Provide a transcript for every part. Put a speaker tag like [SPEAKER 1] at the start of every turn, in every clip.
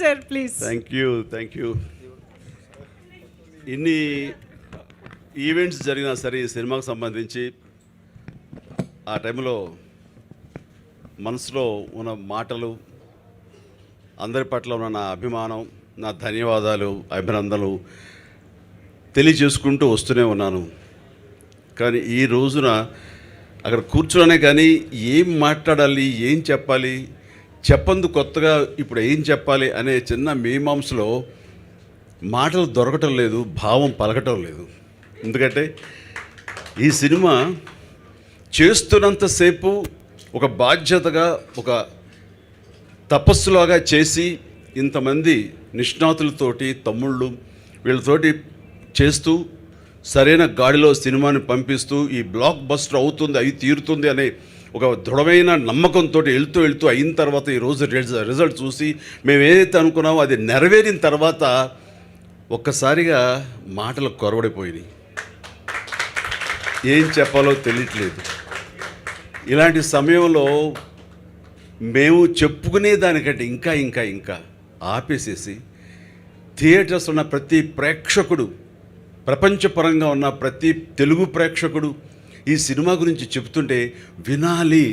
[SPEAKER 1] sir, please.
[SPEAKER 2] Thank you. ఇన్ని events జరిగినా సరే ఈ సినిమాకు సంబంధించి ఆ టైంలో మనసులో ఉన్న మాటలు, అందరి పట్ల ఉన్న నా అభిమానం, నా ధన్యవాదాలు, అభినందనలు తెలియజేసుకుంటూ వస్తూనే ఉన్నాను. కానీ ఈ రోజున అక్కడ కూర్చోనే కానీ ఏం మాట్లాడాలి, ఏం చెప్పాలి, చెప్పందు కొత్తగా ఇప్పుడు ఏం చెప్పాలి అనే చిన్న మీమాంసలో మాటలు దొరకటం లేదు, భావం పలకటం లేదు. ఎందుకంటే ఈ సినిమా చేస్తున్నంతసేపు ఒక బాధ్యతగా, ఒక తపస్సులాగా చేసి ఇంతమంది నిష్ణాతులతోటి, తమ్ముళ్ళు వీళ్ళతోటి చేస్తూ సరైన గాడిలో సినిమాని పంపిస్తూ ఈ బ్లాక్ బస్టర్ అవుతుంది, అవి తీరుతుంది అనే ఒక దృఢమైన నమ్మకంతో వెళ్తూ అయిన తర్వాత ఈరోజు రిజల్ట్ చూసి మేము ఏదైతే అనుకున్నామో అది నెరవేరిన తర్వాత ఒక్కసారిగా మాటలు కొరవడిపోయినాయి. ఏం చెప్పాలో తెలియట్లేదు. ఇలాంటి సమయంలో మేము చెప్పుకునే దానికంటే ఇంకా ఆపేసేసి థియేటర్స్ ఉన్న ప్రతి ప్రేక్షకుడు, ప్రపంచపరంగా ఉన్న ప్రతి తెలుగు ప్రేక్షకుడు ఈ సినిమా గురించి చెప్తుంటే వినాలి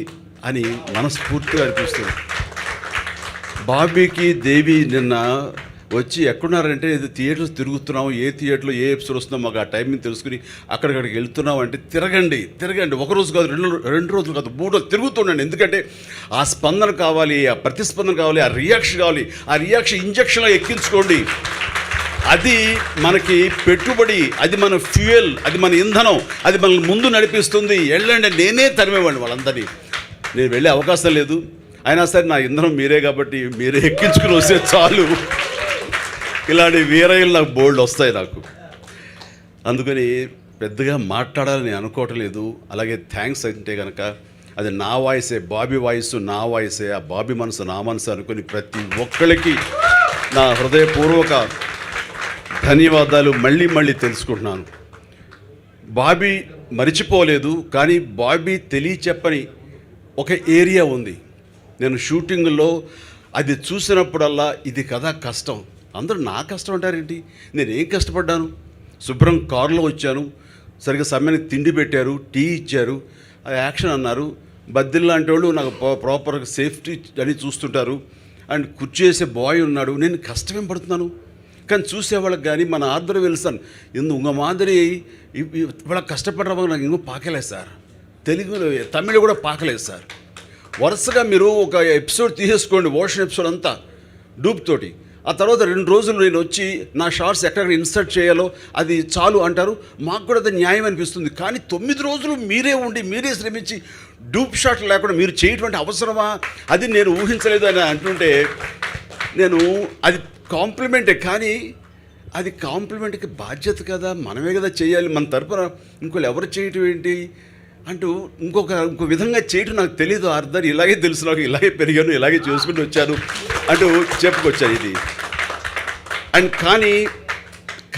[SPEAKER 2] అని మనస్ఫూర్తిగా అనిపిస్తుంది. బాబీకి దేవి నిన్న వచ్చి ఎక్కడున్నారంటే ఇది థియేటర్స్ తిరుగుతున్నాము, ఏ థియేటర్లో ఏ ఎపిసోడ్ వస్తుందో మాకు ఆ టైమింగ్ తెలుసుకుని అక్కడికి వెళ్తున్నాం అంటే తిరగండి. ఒకరోజు కాదు, రెండు రోజులు కాదు, 3 రోజులు తిరుగుతుండండి. ఎందుకంటే ఆ స్పందన కావాలి, ఆ ప్రతిస్పందన కావాలి, ఆ రియాక్షన్ కావాలి. ఆ రియాక్షన్ ఇంజక్షన్లో ఎక్కించుకోండి. అది మనకి పెట్టుబడి, అది మన ఫ్యూయల్, అది మన ఇంధనం, అది మనల్ని ముందు నడిపిస్తుంది. వెళ్ళండి. నేనే తరిమేవాడిని వాళ్ళందరినీ. నేను వెళ్ళే అవకాశం లేదు, అయినా సరే నా ఇంధనం మీరే కాబట్టి మీరే ఎక్కించుకుని వస్తే చాలు. ఇలాంటి వీరయ్యలు నాకు బోల్డ్ వస్తాయి నాకు. అందుకని పెద్దగా మాట్లాడాలని అనుకోవటం లేదు. అలాగే థ్యాంక్స్ అంటే కనుక అది నా వాయిసే, బాబీ వాయిస్ నా వాయిసే, ఆ బాబీ మనసు నా మనసు అనుకుని ప్రతి ఒక్కరికి నా హృదయపూర్వక ధన్యవాదాలు మళ్ళీ తెలుసుకుంటున్నాను. బాబీ మరిచిపోలేదు, కానీ బాబీ తెలియచెప్పని ఒక ఏరియా ఉంది. నేను షూటింగ్లో అది చూసినప్పుడల్లా ఇది కదా కష్టం. అందరూ నా కష్టం అంటారేంటి? నేనేం కష్టపడ్డాను? శుభ్రం కారులో వచ్చాను, సరిగ్గా సమయానికి తిండి పెట్టారు, టీ ఇచ్చారు, యాక్షన్ అన్నారు. బద్దిల్లాంటి వాళ్ళు నాకు ప్రాపర్గా సేఫ్టీ అని చూస్తుంటారు, అండ్ కుర్చీ వేసే బాయ్ ఉన్నాడు. నేను కష్టమేం పడుతున్నాను? కానీ చూసేవాళ్ళకి కానీ మన ఆర్డర్ వెళ్తాను ఇందు ఉంగ మాదిరి ఇవాళ కష్టపడ్డ నాకు ఇంకో పాకలేదు సార్. తెలుగులో తమిళ కూడా పాకలేదు సార్. వరుసగా మీరు ఒక ఎపిసోడ్ తీసేసుకోండి, ఓషన్ ఎపిసోడ్ అంతా డూప్ తోటి. ఆ తర్వాత 2 రోజులు నేను వచ్చి నా షార్ట్స్ ఎక్కడెక్కడ ఇన్సర్ట్ చేయాలో అది చాలు అంటారు. మాకు కూడా అది న్యాయం అనిపిస్తుంది. కానీ 9 రోజులు మీరే ఉండి మీరే శ్రమించి డూప్ షాట్ లేకుండా మీరు చేయటువంటి అవసరమా? అది నేను ఊహించలేదు అని అంటుంటే నేను అది కాంప్లిమెంటే, కానీ అది కాంప్లిమెంట్కి బాధ్యత కదా, మనమే కదా చేయాలి. మన తరపున ఇంకోళ్ళు ఎవరు చేయటం ఏంటి అంటూ ఇంకో విధంగా చేయటం నాకు తెలియదు. అర్థం ఇలాగే తెలుసు, నాకు ఇలాగే పెరిగాను, ఇలాగే చేసుకుంటూ వచ్చాను అంటూ చెప్పుకొచ్చాను ఇది. అండ్ కానీ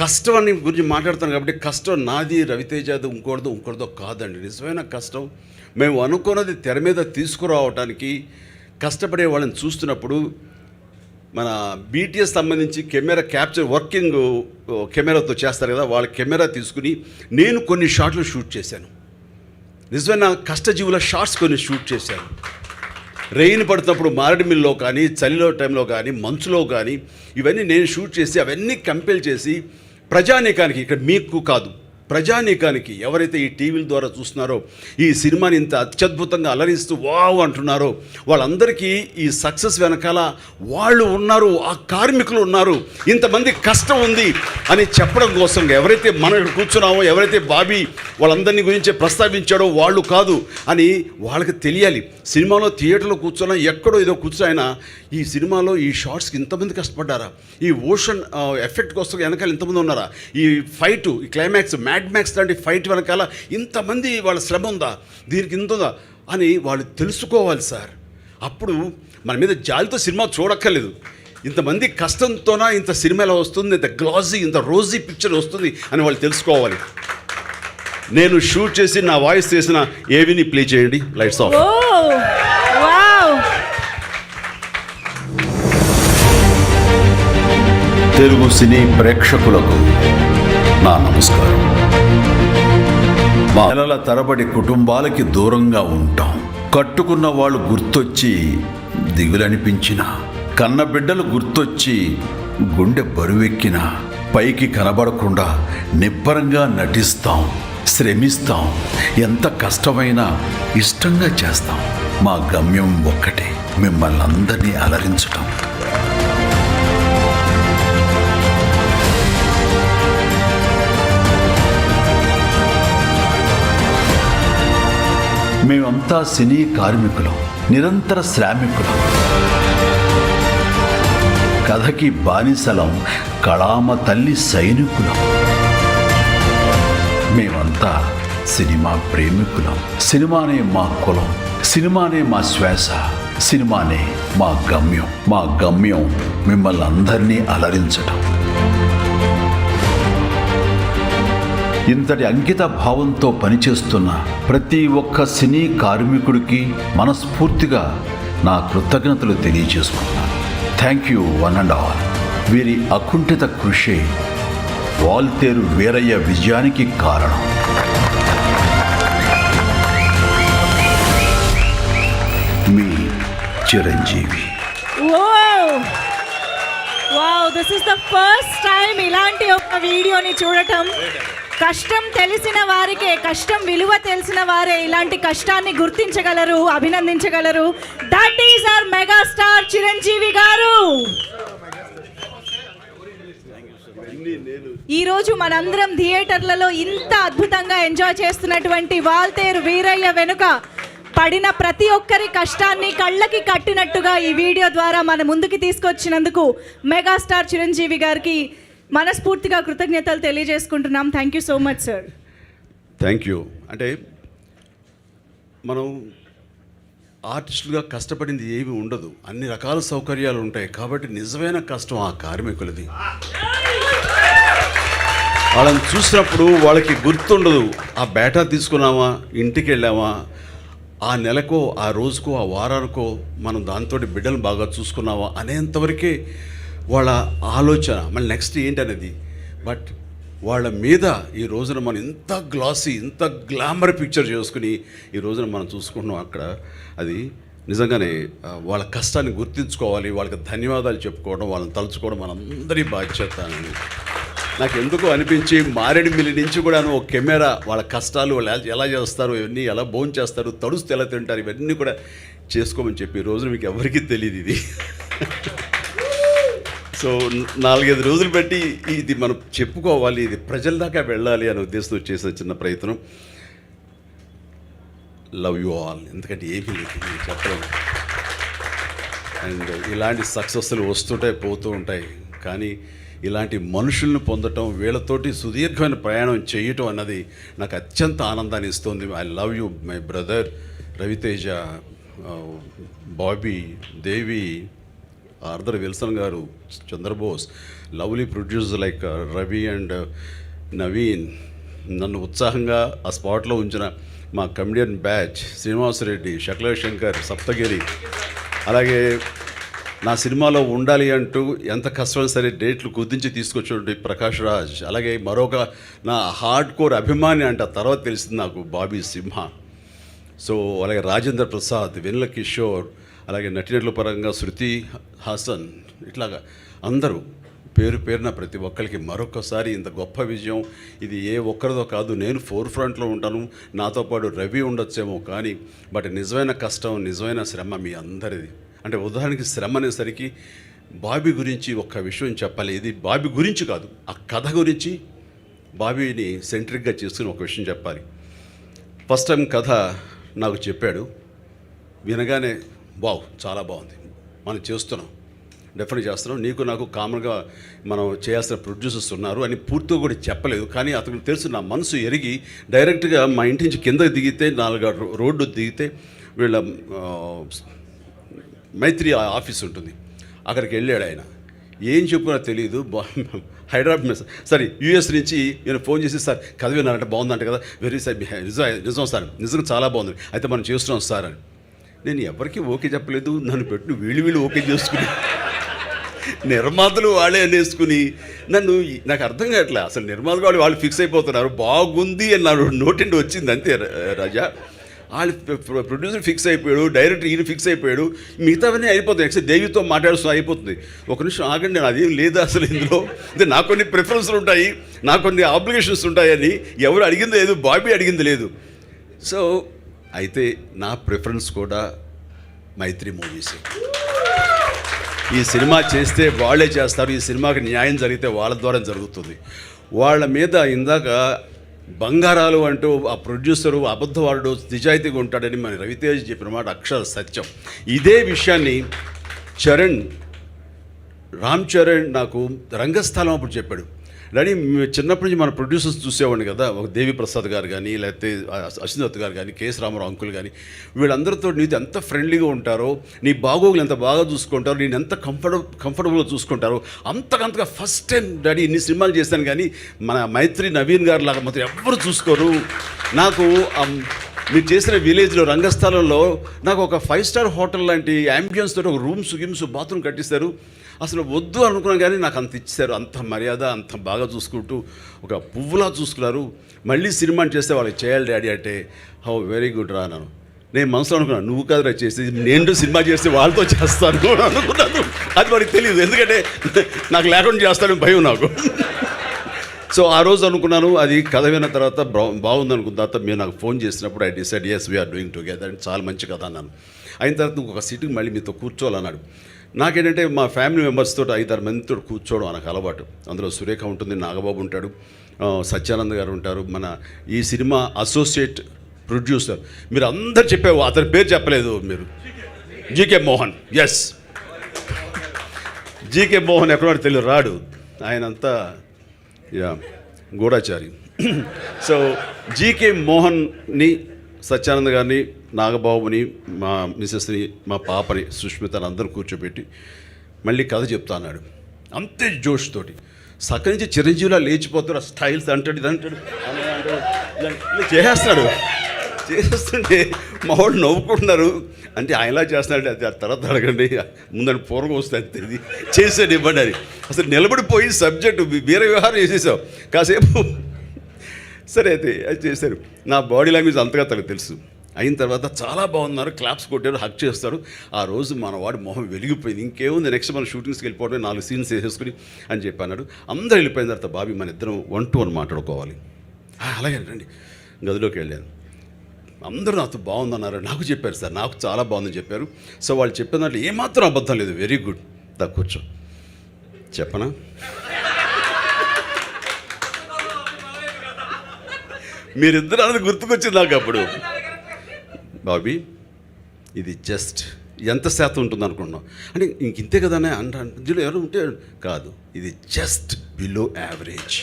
[SPEAKER 2] కష్టం అని గురించి మాట్లాడుతాను కాబట్టి కష్టం నాది, రవితేజది, ఇంకోటిదో కాదండి. నిజమైన కష్టం మేము అనుకున్నది తెర మీద తీసుకురావడానికి కష్టపడే వాళ్ళని చూస్తున్నప్పుడు మన బీటీఎస్ సంబంధించి కెమెరా క్యాప్చర్ వర్కింగ్ కెమెరాతో చేస్తారు కదా, వాళ్ళ కెమెరా తీసుకుని నేను కొన్ని షాట్లు షూట్ చేశాను. నిజమైన కష్టజీవుల షార్ట్స్ కొన్ని షూట్ చేశాను. రెయిన్ పడుతున్నప్పుడు మారేడుమిల్లో కానీ, చలిలో టైంలో కానీ, మంచులో కానీ ఇవన్నీ నేను షూట్ చేసి అవన్నీ కంపేర్ చేసి ప్రజానీకానికి, ఇక్కడ మీకు కాదు ప్రజానీకానికి ఎవరైతే ఈ టీవీల ద్వారా చూస్తున్నారో, ఈ సినిమాని ఇంత అత్యద్భుతంగా అలరిస్తూ వావ్ అంటున్నారో వాళ్ళందరికీ ఈ సక్సెస్ వెనకాల వాళ్ళు ఉన్నారు, ఆ కార్మికులు ఉన్నారు, ఇంతమంది కష్టం ఉంది అని చెప్పడం కోసం ఎవరైతే మనం ఇక్కడ కూర్చున్నామో, ఎవరైతే బాబీ వాళ్ళందరినీ గురించి ప్రస్తావించాడో వాళ్ళు కాదు అని వాళ్ళకి తెలియాలి. సినిమాలో థియేటర్లో కూర్చున్నా, ఎక్కడో ఏదో కూర్చోయినా ఈ సినిమాలో ఈ షార్ట్స్కి ఇంతమంది కష్టపడ్డారా, ఈ ఓషన్ ఎఫెక్ట్ కోసం వెనకాల ఇంతమంది ఉన్నారా, ఈ ఫైట్, ఈ క్లైమాక్స్, మ్యాడ్ మ్యాక్స్ లాంటి ఫైట్ వెనకాల ఇంతమంది వాళ్ళ శ్రమ ఉందా, దీనికి ఇంత ఉందా అని వాళ్ళు తెలుసుకోవాలి సార్. అప్పుడు మన మీద జాలితో సినిమా చూడక్కర్లేదు. ఇంతమంది కష్టంతోనా ఇంత సినిమా ఎలా వస్తుంది, ఇంత గ్లాజీ, ఇంత రోజీ పిక్చర్ వస్తుంది అని వాళ్ళు తెలుసుకోవాలి. నేను షూట్ చేసి నా వాయిస్ చేసిన ఏవిని ప్లే చేయండి. Lights off.
[SPEAKER 1] తెలుగు సినీ ప్రేక్షకులకు నా నమస్కారం. మా నెలల తరబడి కుటుంబాలకి దూరంగా ఉంటాం. కట్టుకున్న వాళ్ళు గుర్తొచ్చి దిగులనిపించిన, కన్న బిడ్డలు గుర్తొచ్చి గుండె బరువెక్కిన, పైకి కనబడకుండా నిబ్బరంగా నటిస్తాం, శ్రమిస్తాం, ఎంత కష్టమైనా ఇష్టంగా చేస్తాం. మా గమ్యం ఒక్కటే, మిమ్మల్ని అందరినీ అలరించటం. మేమంతా సినీ కార్మికులం, నిరంతర శ్రామికులం, కథకి బానిసలం, కళామ తల్లి సైనికులం. మేమంతా సినిమా ప్రేమికులం. సినిమానే మా కులం, సినిమానే మా శ్వాస, సినిమానే మా గమ్యం. మా గమ్యం మిమ్మల్ని అందరినీ అలరించటం. ఇంతటి అంకిత భావంతో పనిచేస్తున్న ప్రతి ఒక్క సినీ కార్మికుడికి మనస్ఫూర్తిగా నా కృతజ్ఞతలు తెలియజేసుకుంటున్నాను. Thank you one and all. వీరి అకుంఠిత కృషి వాల్తేరు వీరయ్య విజయానికి కారణం. మీ Chiranjeevi.
[SPEAKER 3] This is the first time ఇలాంటి ఒక వీడియోని చూడటం. కష్టం తెలిసిన వారికే, కష్టం విలువ తెలిసిన వారే ఇలాంటి కష్టాన్ని గుర్తించగలరు, అభినందించగలరు. That is our megastar Chiranjeevi garu. ఈరోజు మనందరం థియేటర్లలో ఇంత అద్భుతంగా ఎంజాయ్ చేస్తున్నటువంటి వాల్తేరు వీరయ్య వెనుక పడిన ప్రతి ఒక్కరి కష్టాన్ని కళ్ళకి కట్టినట్టుగా ఈ వీడియో ద్వారా మన ముందుకి తీసుకొచ్చినందుకు మెగాస్టార్ చిరంజీవి గారికి మనస్ఫూర్తిగా కృతజ్ఞతలు తెలియజేసుకుంటున్నాం. Thank you so much sir.
[SPEAKER 2] Thank you. అంటే మనం ఆర్టిస్టులుగా కష్టపడింది ఏమీ ఉండదు, అన్ని రకాల సౌకర్యాలు ఉంటాయి. కాబట్టి నిజమైన కష్టం ఆ కార్మికులది. వాళ్ళని చూసినప్పుడు వాళ్ళకి గుర్తుండదు, ఆ బేటా తీసుకున్నామా, ఇంటికి వెళ్ళామా, ఆ నెలకో, ఆ రోజుకో, ఆ వారానికో మనం దాంతో బిడ్డలు బాగా చూసుకున్నావా అనేంతవరకే వాళ్ళ ఆలోచన. మళ్ళీ నెక్స్ట్ ఏంటనేది. బట్ వాళ్ళ మీద ఈ రోజున మనం ఇంత గ్లాసీ, ఇంత గ్లామర్ పిక్చర్ చేసుకుని ఈ రోజున మనం చూసుకుంటున్నాం. అక్కడ అది నిజంగానే వాళ్ళ కష్టాన్ని గుర్తించుకోవాలి, వాళ్ళకి ధన్యవాదాలు చెప్పుకోవడం, వాళ్ళని తలుచుకోవడం మనందరి బాధ్యత అని నాకు ఎందుకో అనిపించి, మారేడుమిల్లి నుంచి కూడాను ఒక కెమెరా వాళ్ళ కష్టాలు, వాళ్ళు ఎలా చేస్తారు, ఇవన్నీ ఎలా భోజనం చేస్తారు, తడుస్తూ ఎలా తింటారు, ఇవన్నీ కూడా చేసుకోమని చెప్పి ఈ రోజున మీకు ఎవరికీ తెలియదు ఇది. సో 4-5 రోజులు బట్టి ఇది మనం చెప్పుకోవాలి, ఇది ప్రజల దాకా వెళ్ళాలి అనే ఉద్దేశంతో చేసిన చిన్న ప్రయత్నం. Love you all. ఎందుకంటే ఏమీ లేదు చెప్పడం. అండ్ ఇలాంటి సక్సెస్లు వస్తుంటాయి, పోతూ ఉంటాయి. కానీ ఇలాంటి మనుషులను పొందటం, వీళ్ళతోటి సుదీర్ఘమైన ప్రయాణం చేయటం అన్నది నాకు అత్యంత ఆనందాన్ని ఇస్తుంది. I love you my brother Ravi Teja, Bobby, Devi, Arthur Wilson garu, Chandrabose, lovely producer like Ravi and Naveen, నన్ను ఉత్సాహంగా ఆ స్పాట్లో ఉంచిన మా కమెడియన్ బ్యాచ్ శ్రీనివాసరెడ్డి, శకల శంకర్, సప్తగిరి, అలాగే నా సినిమాలో ఉండాలి అంటూ ఎంత కష్టమైనా సరే డేట్లు కుదించి తీసుకొచ్చి ప్రకాష్ రాజ్, అలాగే మరొక నా హార్డ్ కోర్ అభిమాని అంట తర్వాత తెలిసింది నాకు బాబీ సింహ. సో అలాగే రాజేంద్ర ప్రసాద్, వెన్నెల కిషోర్, అలాగే నటినట్ల పరంగా శృతి హాసన్, ఇట్లాగా అందరూ పేరు పేరున ప్రతి ఒక్కరికి మరొకసారి ఇంత గొప్ప విజయం. ఇది ఏ ఒక్కరిదో కాదు, నేను ఫోర్ ఫ్రంట్లో ఉంటాను, నాతో పాటు రవి ఉండొచ్చేమో, కానీ బట్ నిజమైన కష్టం, నిజమైన శ్రమ మీ అందరిది. అంటే ఉదాహరణకి శ్రమ అనేసరికి బాబీ గురించి ఒక్క విషయం చెప్పాలి. ఇది బాబీ గురించి కాదు, ఆ కథ గురించి, బాబీని సెంట్రిక్గా చేసుకుని ఒక విషయం చెప్పాలి. ఫస్ట్ టైం కథ నాకు చెప్పాడు, వినగానే వావ్ చాలా బాగుంది, మనం చేస్తున్నాం, డెఫినెట్ చేస్తున్నాం, నీకు నాకు కామన్గా మనం చేయాల్సిన ప్రొడ్యూసర్స్ ఉన్నారు అని పూర్తిగా కూడా చెప్పలేదు. కానీ అతనికి తెలుసు, నా మనసు ఎరిగి డైరెక్ట్గా మా ఇంటి నుంచి కిందకి దిగితే 4 రోడ్డు దిగితే వీళ్ళ మైత్రి ఆఫీస్ ఉంటుంది, అక్కడికి వెళ్ళాడు ఆయన. ఏం చెప్పుకున్నా తెలియదు. హైదరాబాద్ సరే యూఎస్ నుంచి నేను ఫోన్ చేసి, సార్ కథ విన్నారంటే బాగుందంట కదా, వెరీ సార్ నిజం సార్, నిజంగా చాలా బాగుంది, అయితే మనం చేస్తున్నాం సార్ అని. నేను ఎవరికి ఓకే చెప్పలేదు, నన్ను పెట్టి వీళ్ళు ఓకే చేసుకుని నిర్మాతలు వాళ్ళే అనేసుకుని నాకు అర్థం కావట్లే. అసలు నిర్మాతలు వాళ్ళు ఫిక్స్ అయిపోతున్నారు, బాగుంది అని నా నోటిండి వచ్చింది అంతే రాజా. వాళ్ళు ప్రొడ్యూసర్ ఫిక్స్ అయిపోయాడు, డైరెక్టర్ ఈయన ఫిక్స్ అయిపోయాడు, మిగతావన్నీ అయిపోతాయి. నెక్స్ట్ దేవితో మాట్లాడుతూ అయిపోతుంది. ఒక నిమిషం ఆగండి, అదేం లేదు అసలు ఇందులో. అంటే నాకు కొన్ని ప్రిఫరెన్స్లు ఉంటాయి, నాకు కొన్ని ఆబ్లిగేషన్స్ ఉంటాయని ఎవరు అడిగింది లేదు, బాబీ అడిగింది లేదు. సో అయితే నా ప్రిఫరెన్స్ కూడా మైత్రి మూవీస్. ఈ సినిమా చేస్తే వాళ్ళే చేస్తారు, ఈ సినిమాకి న్యాయం జరిగితే వాళ్ళ ద్వారా జరుగుతుంది. వాళ్ళ మీద ఇందాక బంగారాలు అంటూ ఆ ప్రొడ్యూసరు అబద్ధవాడు నిజాయితీగా ఉంటాడని మన రవితేజ్ చెప్పిన మాట అక్షర సత్యం. ఇదే విషయాన్ని రామ్ చరణ్ నాకు రంగస్థలం అప్పుడు చెప్పాడు. డాడీ చిన్నప్పటి నుంచి మన ప్రొడ్యూసర్స్ చూసేవాడిని కదా, ఒక దేవి ప్రసాద్ గారు కానీ, లేకపోతే అశ్వినదత్ గారు కానీ, కేఎస్ రామారావు అంకుల్ కానీ, వీళ్ళందరితో నీతో ఎంత ఫ్రెండ్లీగా ఉంటారో, నీ బాగోగులు ఎంత బాగా చూసుకుంటారో, నేను ఎంత కంఫర్టబుల్గా చూసుకుంటారో, అంతకంతగా ఫస్ట్ టైం డాడీ ఇన్ని సినిమాలు చేశాను కానీ మన మైత్రి నవీన్ గారు లాగా మాత్రం ఎవ్వరు చూసుకోరు. నాకు మీరు చేసిన విలేజ్లో రంగస్థలంలో నాకు ఒక 5 స్టార్ హోటల్ లాంటి యాంబియన్స్ తోటి ఒక రూమ్స్ బాత్రూమ్ కట్టిస్తారు. అసలు వద్దు అనుకున్నాను కానీ నాకు అంత ఇచ్చారు, అంత మర్యాద, అంత బాగా చూసుకుంటూ ఒక పువ్వులా చూసుకున్నారు. మళ్ళీ సినిమా చేస్తే వాళ్ళకి చేయాలి డాడీ అంటే హౌ వెరీ గుడ్ రా అన్నాను. నేను మనసులో అనుకున్నాను, నువ్వు కాదురా చేసేది, నేను సినిమా చేస్తే వాళ్ళతో చేస్తాను అనుకున్నాను. అది వాడికి తెలియదు, ఎందుకంటే నాకు లేకుండా చేస్తానని భయం నాకు. సో ఆ రోజు అనుకున్నాను. అది కథ విన్న తర్వాత బాగుంది అనుకున్న తర్వాత మీరు నాకు ఫోన్ చేసినప్పుడు I decide as we are doing together and చాలా మంచి కథ అన్నాను. అయిన తర్వాత ఇంకొక సీటుకి మళ్ళీ మీతో కూర్చోవాలన్నాడు. నాకేంటంటే మా ఫ్యామిలీ మెంబర్స్ తోటి 5-6 మందితో కూర్చోవడం నాకు అలవాటు. అందులో సురేఖ ఉంటుంది, నాగబాబు ఉంటాడు, సత్యానంద్ గారు ఉంటారు, మన ఈ సినిమా అసోసియేట్ ప్రొడ్యూసర్. మీరు అందరు చెప్పావు, అతని పేరు చెప్పలేదు మీరు, G K Mohan. Yes, G K Mohan ఎక్కడో తెలియదు, రాడు, ఆయనంతా గూఢాచారి. సో జీకే మోహన్ని, సత్యానంద్ గారిని, నాగబాబుని, మా మిసెస్ని, మా పాపని సుష్మితని అందరూ కూర్చోబెట్టి మళ్ళీ కథ చెప్తా అన్నాడు. అంతే జోష్ తోటి సక్కడి నుంచి చిరంజీవిలా లేచిపోతాడు, స్టైల్స్ అంటాడు, ఇది అంటాడు, చేసేస్తాడు. చేస్తుంటే మా వాళ్ళు నవ్వుకుంటున్నారు. అంటే ఆయనలా చేస్తున్నాడు, అది ఆ తర్వాత అడగండి, ముందని పూర్వం వస్తే ఇది చేసాడు ఇవ్వండి అని. అసలు నిలబడిపోయి సబ్జెక్టు వేరే వ్యవహారం చేసేసావు కాసేపు. సరే అయితే అది చేశారు. నా బాడీ లాంగ్వేజ్ అంతగా తనకు తెలుసు. అయిన తర్వాత చాలా బాగున్నారు, క్లాప్స్ కొట్టారు, హక్ చేస్తారు. ఆ రోజు మన వాడి మొహం వెలిగిపోయింది. ఇంకేముంది, నెక్స్ట్ మన షూటింగ్స్కి వెళ్ళిపోవడం, 4 సీన్స్ వేసేసుకుని అని చెప్పి అన్నాడు. అందరూ వెళ్ళిపోయిన తర్వాత బాబీ మన ఇద్దరం 1-to-1 మాట్లాడుకోవాలి. అలాగే రండి. గదిలోకి వెళ్ళాను. అందరూ నాతో బాగుందన్నారు, నాకు చెప్పారు సార్, నాకు చాలా బాగుందని చెప్పారు. సో వాళ్ళు చెప్పిన దాంట్లో ఏమాత్రం అబద్ధం లేదు. వెరీ గుడ్, దా కూర్చో. చెప్పనా? మీరిద్దరు అన్నది గుర్తుకొచ్చింది నాకు అప్పుడు. బాబీ ఇది జస్ట్ ఎంత శాతం ఉంటుంది అనుకుంటున్నాం అంటే ఇంతే కదా అంటే ఎవరు ఉంటే కాదు, ఇది జస్ట్ బిలో యావరేజ్.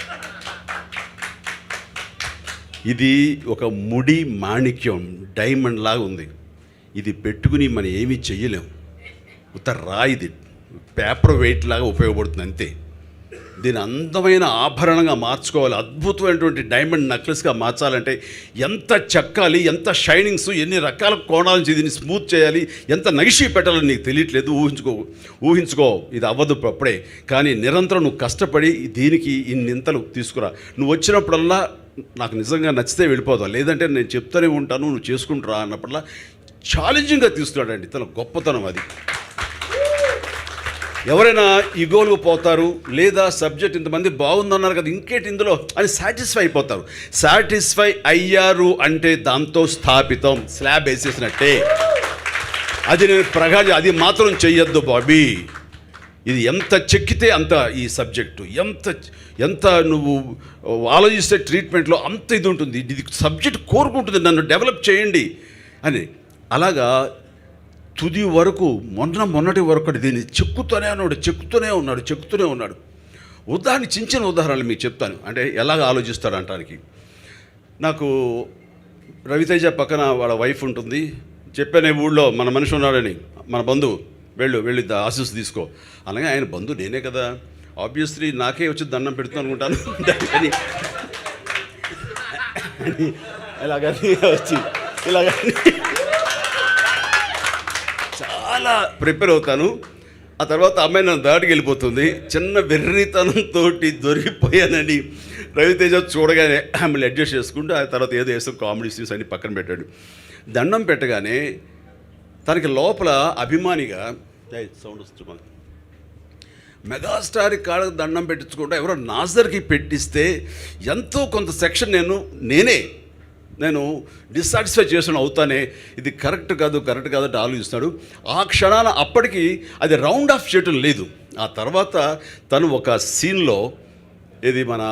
[SPEAKER 2] ఇది ఒక ముడి మాణిక్యం, డైమండ్ లాగా ఉంది. ఇది పెట్టుకుని మనం ఏమీ చెయ్యలేం. ఉత్త రాయిది పేపర్ వెయిట్ లాగా ఉపయోగపడుతుంది అంతే. దీన్ని అందమైన ఆభరణంగా మార్చుకోవాలి, అద్భుతమైనటువంటి డైమండ్ నెక్లెస్గా మార్చాలంటే ఎంత చెక్కాలి, ఎంత షైనింగ్స్, ఎన్ని రకాల కోణాల నుంచి దీన్ని స్మూత్ చేయాలి, ఎంత నగిషి పెట్టాలని నీకు తెలియట్లేదు. ఊహించుకో ఇది అవ్వదు అప్పుడే. కానీ నిరంతరం నువ్వు కష్టపడి దీనికి ఇన్నింతలు తీసుకురా. నువ్వు వచ్చినప్పుడల్లా నాకు నిజంగా నచ్చితే వెళ్ళిపోతావు, లేదంటే నేను చెప్తూనే ఉంటాను, నువ్వు చేసుకుంటురా అన్నప్పుడల్లా ఛాలెంజింగ్గా తీసుకున్నాడండి. తన గొప్పతనం అది. ఎవరైనా ఈగోలు పోతారు, లేదా సబ్జెక్ట్ ఇంతమంది బాగుందన్నారు కదా ఇంకేంటి ఇందులో అని సాటిస్ఫై అయిపోతారు. సాటిస్ఫై అయ్యారు అంటే దాంతో స్థాపితం, స్లాబ్ వేసేసినట్టే. అది నేను అది మాత్రం చెయ్యొద్దు బాబీ. ఇది ఎంత చెక్కితే అంత ఈ సబ్జెక్టు, ఎంత నువ్వు ఆలోచిస్తే ట్రీట్మెంట్లో అంత ఇది ఉంటుంది. ఇది సబ్జెక్ట్ కోరుకుంటుంది, నన్ను డెవలప్ చేయండి అని. అలాగా తుది వరకు మొన్నటి వరకు దీన్ని చెక్కుతూనే ఉన్నాడు. ఉదాహరణ చిన్న ఉదాహరణలు మీకు చెప్తాను, అంటే ఎలాగ ఆలోచిస్తాడు అంటానికి. నాకు రవితేజ పక్కన వాళ్ళ వైఫ్ ఉంటుంది. చెప్పాను ఊళ్ళో మన మనిషి ఉన్నాడని, మన బంధువు, వెళ్ళి ఆశీస్సు తీసుకో అనగా ఆయన బంధువు నేనే కదా, ఆబ్వియస్లీ నాకే వచ్చి దండం పెడుతూ అనుకుంటాను అని ఇలాగని వచ్చి ఇలాగని చాలా ప్రిపేర్ అవుతాను. ఆ తర్వాత అమ్మాయి నన్ను దాటికి వెళ్ళిపోతుంది. చిన్న వెర్రితనంతో దొరికిపోయానని రవితేజ చూడగానే ఆమెను అడ్జస్ట్ చేసుకుంటూ ఆ తర్వాత ఏదో వేస్తాం కామెడీ సీన్స్ అన్ని పక్కన పెట్టాడు. దండం పెట్టగానే తనకి లోపల అభిమానిగా సౌండ్ వస్తుంది, మెగాస్టార్ కాళ్ళకు దండం పెట్టించుకుంటూ ఎవరో నాజర్కి పెట్టిస్తే ఎంతో కొంత సెక్షన్ నేను డిస్సాటిస్ఫై చేసిన అవుతానే, ఇది కరెక్ట్ కాదు అంటే ఆలోచిస్తాడు. ఆ క్షణాన అప్పటికి అది రౌండ్ ఆఫ్ చేయటం లేదు. ఆ తర్వాత తను ఒక సీన్లో, ఇది మన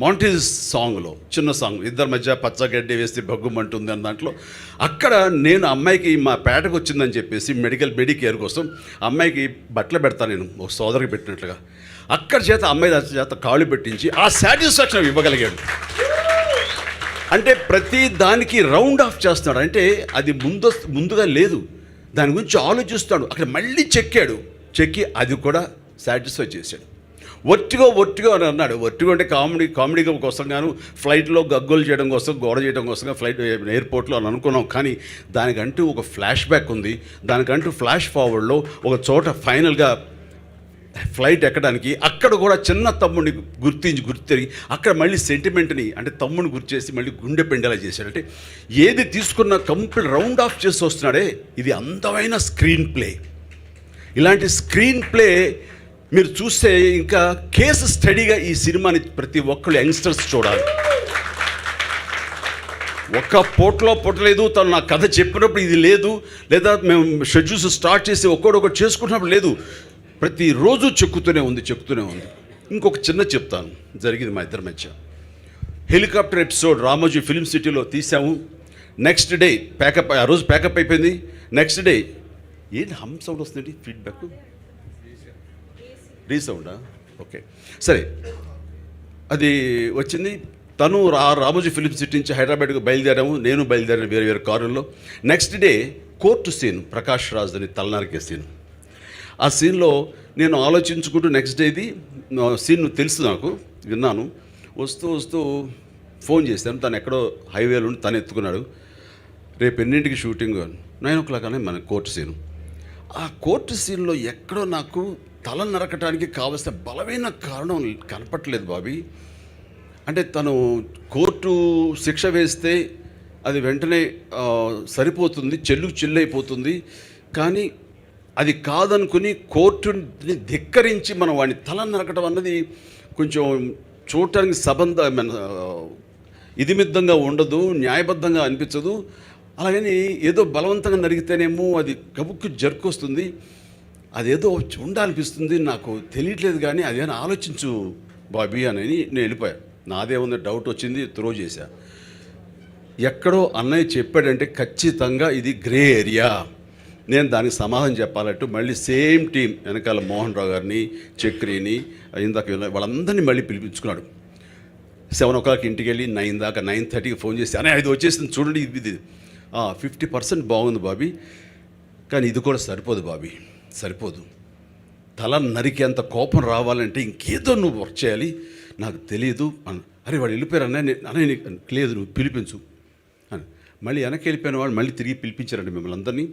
[SPEAKER 2] మౌంటైన్స్ సాంగ్లో చిన్న సాంగ్, ఇద్దరి మధ్య పచ్చగడ్డి వేస్తే భగ్గుమంటుంది అన్న దాంట్లో, అక్కడ నేను అమ్మాయికి మా పేటకు వచ్చిందని చెప్పేసి మెడికేర్ కోసం అమ్మాయికి బట్టలు పెడతాను, నేను ఒక సోదరికి పెట్టినట్లుగా. అక్కడ చేత అమ్మాయి చేత కాళ్ళు పెట్టించి ఆ సాటిస్ఫాక్షన్ ఇవ్వగలిగాడు. అంటే ప్రతి దానికి రౌండ్ ఆఫ్ చేస్తున్నాడు. అంటే అది ముందుగా లేదు, దాని గురించి ఆలోచిస్తాడు. అక్కడ మళ్ళీ చెక్కి అది కూడా సాటిస్ఫై చేశాడు. ఒట్టిగో అని అన్నాడు. ఒట్టిగో అంటే కామెడీ కోసం గాను, ఫ్లైట్లో గగ్గోలు చేయడం కోసం, గోడ చేయడం కోసం ఫ్లైట్ ఎయిర్పోర్ట్లో అని అనుకున్నాం. కానీ దానికంటూ ఒక ఫ్లాష్ బ్యాక్ ఉంది. దానికంటూ ఫ్లాష్ ఫార్వర్డ్లో ఒక చోట ఫైనల్గా ఫ్లైట్ ఎక్కడానికి అక్కడ కూడా చిన్న తమ్ముడిని గుర్తిరిగి అక్కడ మళ్ళీ సెంటిమెంట్ని, అంటే తమ్ముడిని గుర్తు చేసి మళ్ళీ గుండె పెండేలా చేశాడంటే ఏది తీసుకున్న కంప్లీట్ రౌండ్ ఆఫ్ చేసి వస్తున్నాడే. ఇది అందమైన స్క్రీన్ ప్లే. ఇలాంటి స్క్రీన్ ప్లే మీరు చూస్తే ఇంకా కేసు స్టడీగా ఈ సినిమాని ప్రతి ఒక్కళ్ళు యంగ్స్టర్స్ చూడాలి. ఒక్క పొట్టలేదు, తను నా కథ చెప్పినప్పుడు ఇది లేదు, లేదా మేము షెడ్యూల్స్ స్టార్ట్ చేసి ఒక్కొక్కటి చేసుకుంటున్నప్పుడు లేదు, ప్రతిరోజు చెక్కుతూనే ఉంది. ఇంకొక చిన్న చెప్తాను, జరిగింది మా ఇద్దరి మధ్య. హెలికాప్టర్ ఎపిసోడ్ రామోజీ ఫిల్మ్ సిటీలో తీసాము. నెక్స్ట్ డే ప్యాకప్, ఆ రోజు ప్యాకప్ అయిపోయింది. నెక్స్ట్ డే ఏంటి హమ్ సౌండ్ వస్తుంది, ఫీడ్బ్యాక్ రీసౌండా, ఓకే సరే, అది వచ్చింది. తను రామోజీ ఫిల్మ్ సిటీ నుంచి హైదరాబాద్కు బయలుదేరాము, నేను బయలుదేరాను వేరే కారుల్లో. Next day court scene, Prakash రాజ్ని తలనరికే సీన్. ఆ సీన్లో నేను ఆలోచించుకుంటూ నెక్స్ట్ డేది సీన్ తెలుసు, నాకు విన్నాను. వస్తూ ఫోన్ చేశాను. తను ఎక్కడో హైవేలో ఉండి తను ఎత్తుకున్నాడు. రేపు ఎన్నింటికి షూటింగ్? 9 o'clock అనే మన కోర్టు సీను. ఆ కోర్టు సీన్లో ఎక్కడో నాకు తల నరకటానికి కావలసిన బలమైన కారణం కనపట్లేదు బాబీ. అంటే తను కోర్టు శిక్ష వేస్తే అది వెంటనే సరిపోతుంది, చెల్లైపోతుంది. కానీ అది కాదనుకుని కోర్టుని ధిక్కరించి మనం వాడిని తల నరకడం అన్నది కొంచెం చూడటానికి ఇదిమిద్దంగా ఉండదు, న్యాయబద్ధంగా అనిపించదు. అలాగని ఏదో బలవంతంగా నరిగితేనేమో అది కబుక్కు జరుకొస్తుంది, అదేదో ఉండాలనిపిస్తుంది. నాకు తెలియట్లేదు, కానీ అదేనా ఆలోచించు బాబీ అని నేను వెళ్ళిపోయాను. నాదేముంది, డౌట్ వచ్చింది, త్రో చేశా. ఎక్కడో అన్నయ్య చెప్పాడంటే ఖచ్చితంగా ఇది గ్రే ఏరియా. నేను దానికి సమాధానం చెప్పాలంటూ మళ్ళీ సేమ్ టీం వెనకాల మోహన్ రావు గారిని, చక్రిని, ఇందాక వాళ్ళందరినీ మళ్ళీ పిలిపించుకున్నాడు. 7 o'clock ఇంటికి వెళ్ళి 9 దాకా 9:30కి ఫోన్ చేసి, అనే ఇది వచ్చేసింది చూడండి, ఇది 50% బాగుంది బాబీ, కానీ ఇది కూడా సరిపోదు బాబీ, సరిపోదు. తల నరికేంత కోపం రావాలంటే ఇంకేదో నువ్వు వర్క్ చేయాలి, నాకు తెలియదు. అరే వాడు వెళ్ళిపోయారు అన్నయ్య లేదు, నువ్వు పిలిపించు అని. మళ్ళీ వెనక్కి వెళ్ళిపోయిన వాళ్ళు మళ్ళీ తిరిగి పిలిపించారండి మిమ్మల్ని అందరినీ.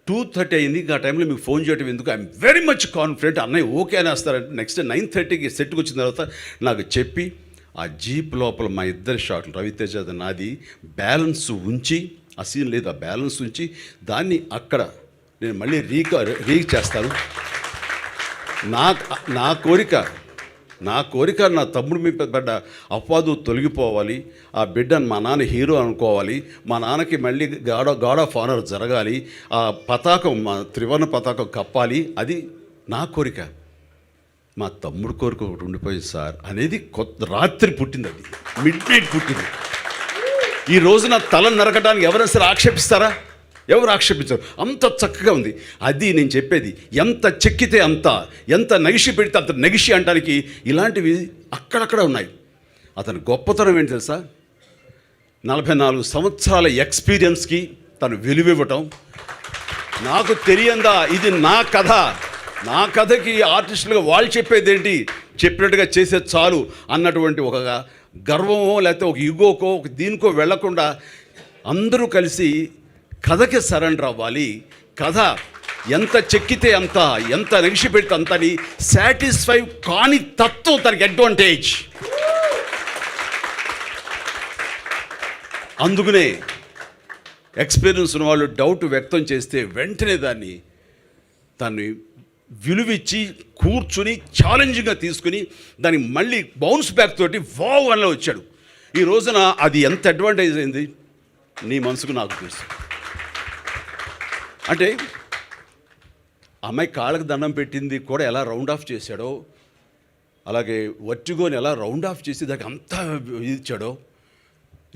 [SPEAKER 2] 2:30 అయింది. ఆ టైంలో మీకు ఫోన్ చేయడం ఎందుకు, ఐఎమ్ వెరీ మచ్ కాన్ఫిడెంట్ అన్నయ్య ఓకే అనేస్తారంటే. నెక్స్ట్ డే 9:30కి సెట్కి వచ్చిన తర్వాత నాకు చెప్పి ఆ జీప్ లోపల మా ఇద్దరి షాట్లు, రవితేజ నాది, బ్యాలెన్స్ ఉంచి, ఆ సీన్ లేదు, ఆ బ్యాలెన్స్ ఉంచి దాన్ని అక్కడ నేను మళ్ళీ రీక్ చేస్తాను. నా కోరిక నా తమ్ముడు మీద పడ్డ అపవాదు తొలగిపోవాలి, ఆ బిడ్డను మా నాన్న హీరో అనుకోవాలి, మా నాన్నకి మళ్ళీ గాడ్ ఆఫ్ ఆనర్ జరగాలి, ఆ పతాకం, మా త్రివర్ణ పతాకం కప్పాలి, అది నా కోరిక. మా తమ్ముడు కోరిక ఒకటి ఉండిపోయింది సార్ అనేది రాత్రి పుట్టింది, అది మిడ్నైట్ పుట్టింది. ఈ రోజున తల నరకడానికి ఎవరైనా సరే ఆక్షేపిస్తారా? ఎవరు ఆక్షేపించారు? అంత చక్కగా ఉంది. అది నేను చెప్పేది, ఎంత చెక్కితే అంత, ఎంత నగిషి పెడితే అంత నగిషి అంటానికి ఇలాంటివి అక్కడక్కడ ఉన్నాయి. అతని గొప్పతనం ఏంటి తెలుసా? 44 సంవత్సరాల ఎక్స్పీరియన్స్కి తను విలువివ్వటం. నాకు తెలియందా, ఇది నా కథకి ఆర్టిస్టులుగా వాళ్ళు చెప్పేది ఏంటి, చెప్పినట్టుగా చేసే చాలు అన్నటువంటి ఒక గర్వమో లేకపోతే ఒక ఈగోకో ఒక దీనికో వెళ్లకుండా అందరూ కలిసి కథకి సరెండర్ అవ్వాలి. కథ ఎంత చెక్కితే అంత, ఎంత నెగిసి పెడితే అంత అని సాటిస్ఫై కాని తత్వం తనకి అడ్వాంటేజ్. అందుకనే ఎక్స్పీరియన్స్ ఉన్న వాళ్ళు డౌట్ వ్యక్తం చేస్తే వెంటనే దాన్ని విలువిచ్చి కూర్చుని ఛాలెంజింగ్గా తీసుకుని దాన్ని మళ్ళీ బౌన్స్ బ్యాక్ తోటి వావ్ వన్లో వచ్చాడు. ఈ రోజున అది ఎంత అడ్వాంటేజ్ అయింది నీ మనసుకు నాకు తెలుసు. అంటే అమ్మాయి కాళ్ళకు దండం పెట్టింది కూడా ఎలా రౌండ్ ఆఫ్ చేశాడో, అలాగే వర్టిగోని ఎలా రౌండ్ ఆఫ్ చేసి దానికి అంతా ఇచ్చాడో,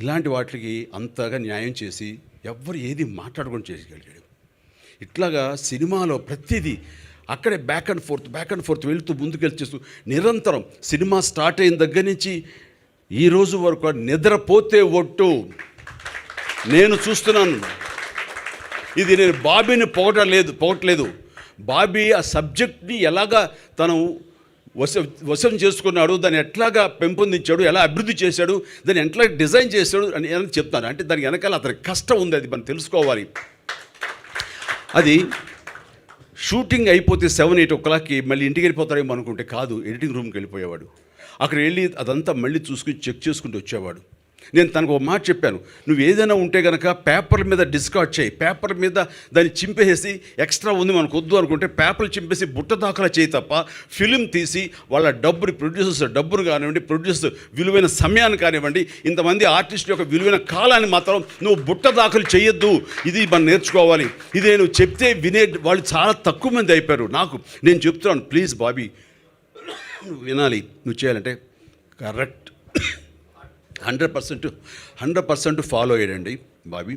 [SPEAKER 2] ఇలాంటి వాటికి అంతగా న్యాయం చేసి ఎవ్వరు ఏది మాట్లాడుకొని చేయగలిగాడు. ఇట్లాగా సినిమాలో ప్రతిదీ అక్కడే బ్యాక్ అండ్ ఫోర్త్ వెళ్తూ ముందుకెళ్ళి నిరంతరం సినిమా స్టార్ట్ అయిన దగ్గర నుంచి ఈ రోజు వరకు నిద్రపోతే ఒట్టు నేను చూస్తున్నాను. ఇది నేను బాబీని పొగట్లేదు. బాబీ ఆ సబ్జెక్ట్ని ఎలాగా తను వశం చేసుకున్నాడు, దాన్ని ఎట్లాగా పెంపొందించాడు, ఎలా అభివృద్ధి చేశాడు, దాన్ని ఎట్లా డిజైన్ చేశాడు అని చెప్తాను. అంటే దాని వెనకాల అతనికి కష్టం ఉంది, అది మనం తెలుసుకోవాలి. అది షూటింగ్ అయిపోతే 7-8 o'clockకి మళ్ళీ ఇంటికి వెళ్ళిపోతారేమో అనుకుంటే కాదు, ఎడిటింగ్ రూమ్కి వెళ్ళిపోయేవాడు. అక్కడ వెళ్ళి అదంతా మళ్ళీ చూసుకుని చెక్ చేసుకుంటూ వచ్చేవాడు. నేను తనకు ఒక మాట చెప్పాను, నువ్వు ఏదైనా ఉంటే కనుక పేపర్ల మీద డిస్కార్డ్ చేయి, పేపర్ మీద దాన్ని చింపేసి ఎక్స్ట్రా ఉంది మనకు వద్దు అనుకుంటే పేపర్లు చింపేసి బుట్ట దాఖలా చేయి తప్ప ఫిలిం తీసి వాళ్ళ ప్రొడ్యూసర్స్ డబ్బును కానివ్వండి, ప్రొడ్యూసర్ విలువైన సమయాన్ని కానివ్వండి, ఇంతమంది ఆర్టిస్ట్ యొక్క విలువైన కాలాన్ని మాత్రం నువ్వు బుట్ట దాఖలు చేయొద్దు. ఇది మనం నేర్చుకోవాలి. ఇది నేను చెప్తే వినే వాళ్ళు చాలా తక్కువ మంది అయిపోయారు. నేను చెప్తున్నాను, ప్లీజ్ బాబీ వినాలి, నువ్వు చేయాలంటే కరెక్ట్ 100% ఫాలో అయ్యాడండి బాబీ.